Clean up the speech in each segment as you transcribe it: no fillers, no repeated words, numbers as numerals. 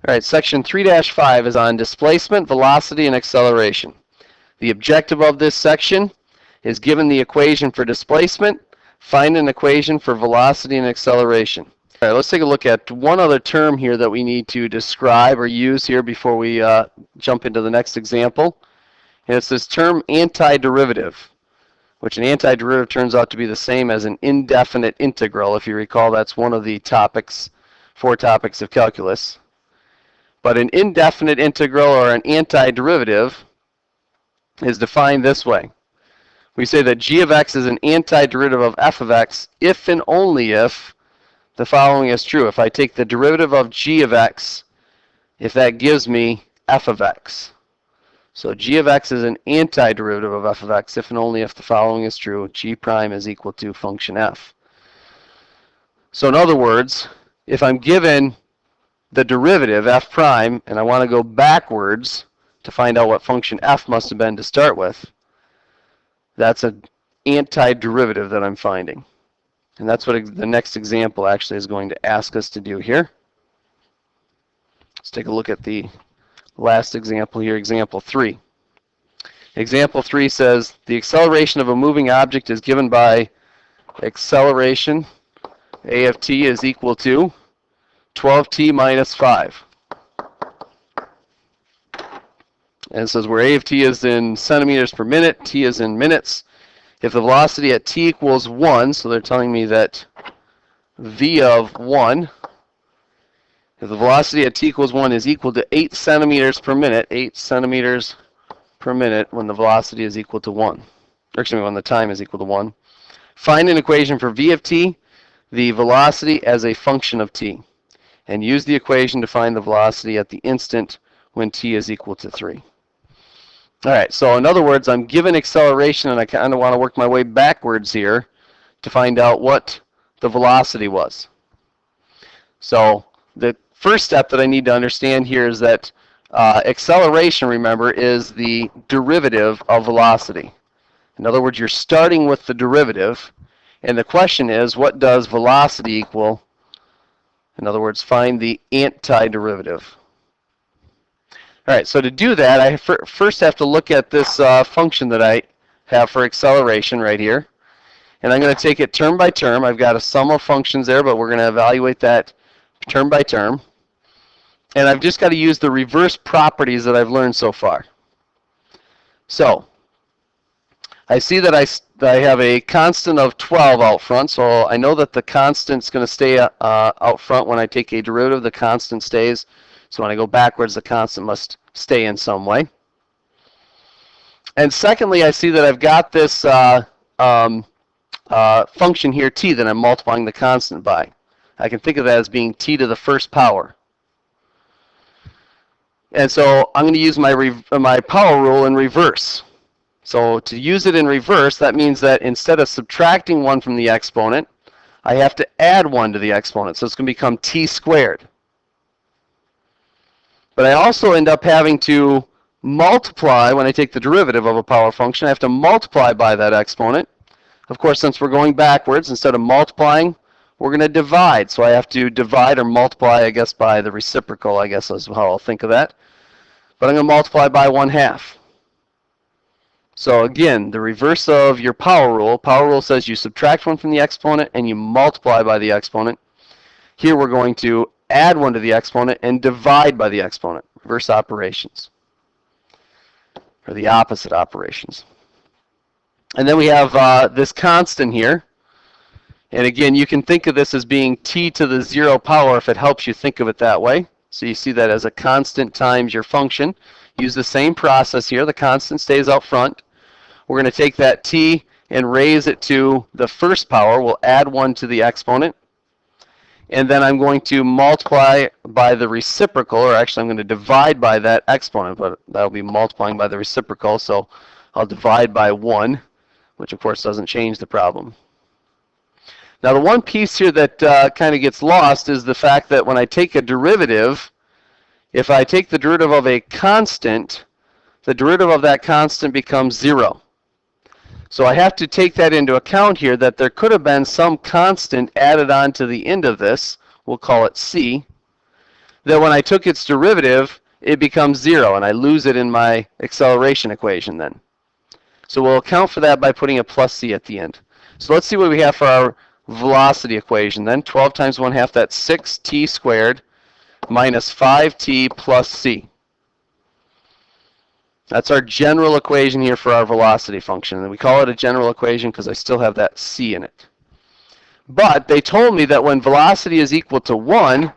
All right, section 3-5 is on displacement, velocity, and acceleration. The objective of this section is given the equation for displacement, find an equation for velocity and acceleration. All right, let's take a look at one other term here that we need to describe or use here before we jump into the next example. And it's this term antiderivative, which an antiderivative turns out to be the same as an indefinite integral. If you recall, that's one of the topics, 4 topics of calculus. But an indefinite integral or an antiderivative is defined this way. We say that g of x is an antiderivative of f of x if and only if the following is true. If I take the derivative of g of x, if that gives me f of x. So g of x is an antiderivative of f of x if and only if the following is true. G prime is equal to function f. So in other words, if I'm given the derivative f prime and I want to go backwards to find out what function f must have been to start with, that's an antiderivative that I'm finding. And that's what the next example actually is going to ask us to do here. Let's take a look at the last example here, example 3. Example 3 says the acceleration of a moving object is given by acceleration a of t is equal to 12t minus 5. And it says where a of t is in centimeters per minute, t is in minutes. If the velocity at t equals 1, so they're telling me that v of 1, if the velocity at t equals 1 is equal to 8 centimeters per minute, 8 centimeters per minute when the velocity is equal to 1, or excuse me, when the time is equal to 1, find an equation for v of t, the velocity as a function of t, and use the equation to find the velocity at the instant when t is equal to 3. All right, so in other words, I'm given acceleration and I kind of want to work my way backwards here to find out what the velocity was. So the first step that I need to understand here is that acceleration, remember, is the derivative of velocity. In other words, you're starting with the derivative, and the question is, what does velocity equal? In other words, find the antiderivative. All right, so to do that, I first have to look at this function that I have for acceleration right here. And I'm going to take it term by term. I've got a sum of functions there, but we're going to evaluate that term by term. And I've just got to use the reverse properties that I've learned so far. So I see that I have a constant of 12 out front, so I know that the constant's going to stay out front when I take a derivative. The constant stays. So when I go backwards, the constant must stay in some way. And secondly, I see that I've got this function here, t, that I'm multiplying the constant by. I can think of that as being t to the first power. And so I'm going to use my power rule in reverse. So to use it in reverse, that means that instead of subtracting 1 from the exponent, I have to add 1 to the exponent. So it's going to become t squared. But I also end up having to multiply, when I take the derivative of a power function, I have to multiply by that exponent. Of course, since we're going backwards, instead of multiplying, we're going to divide. So I have to divide or multiply, I guess, by the reciprocal, I guess is how I'll think of that. But I'm going to multiply by 1/2. So again, the reverse of your power rule says you subtract 1 from the exponent and you multiply by the exponent. Here we're going to add 1 to the exponent and divide by the exponent. Reverse operations, or the opposite operations. And then we have this constant here. And again, you can think of this as being t to the 0 power if it helps you think of it that way. So you see that as a constant times your function. Use the same process here. The constant stays out front. We're going to take that t and raise it to the first power. We'll add 1 to the exponent. And then I'm going to multiply by the reciprocal, or actually I'm going to divide by that exponent, but that'll be multiplying by the reciprocal, so I'll divide by 1, which of course doesn't change the problem. Now the one piece here that kind of gets lost is the fact that when I take a derivative, if I take the derivative of a constant, the derivative of that constant becomes 0. So I have to take that into account here, that there could have been some constant added on to the end of this. We'll call it c. that when I took its derivative, it becomes 0, and I lose it in my acceleration equation then. So we'll account for that by putting a plus c at the end. So let's see what we have for our velocity equation then. 12 times 1/2, that's 6t squared minus 5t plus c. That's our general equation here for our velocity function. And we call it a general equation because I still have that c in it. But they told me that when velocity is equal to 1,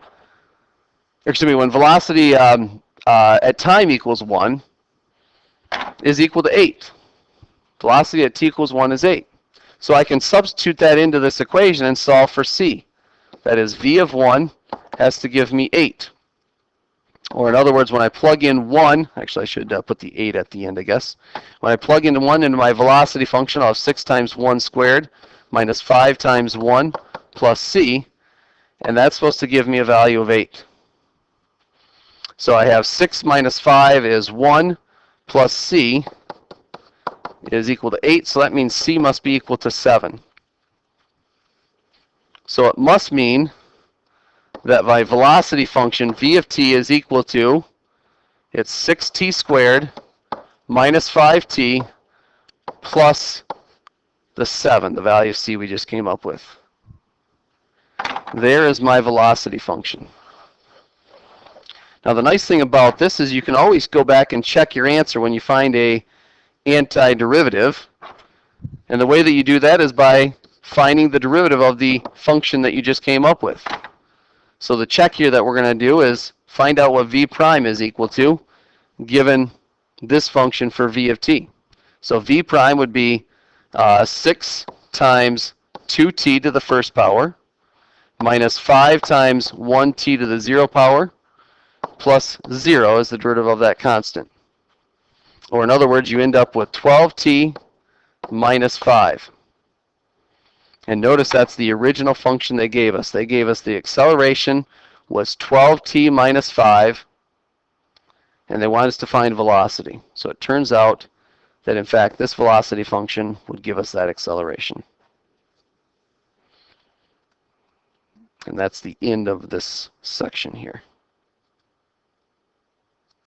excuse me, when velocity at time equals 1 is equal to 8. Velocity at t equals 1 is 8. So I can substitute that into this equation and solve for c. That is, v of 1 has to give me 8. Or in other words, when I plug in 1, actually I should put the 8 at the end, I guess. When I plug in 1 into my velocity function, I'll have 6 times 1 squared minus 5 times 1 plus c, and that's supposed to give me a value of 8. So I have 6 minus 5 is 1 plus c is equal to 8, so that means c must be equal to 7. So it must mean that my velocity function, v of t, is equal to, it's 6t squared minus 5t plus the 7, the value of c we just came up with. There is my velocity function. Now the nice thing about this is you can always go back and check your answer when you find a antiderivative. And the way that you do that is by finding the derivative of the function that you just came up with. So the check here that we're going to do is find out what v prime is equal to given this function for v of t. So v prime would be 6 times 2t to the first power minus 5 times 1t to the 0 power plus 0 is the derivative of that constant. Or in other words, you end up with 12t minus 5. And notice that's the original function they gave us. They gave us the acceleration was 12t minus 5, and they want us to find velocity. So it turns out that, in fact, this velocity function would give us that acceleration. And that's the end of this section here.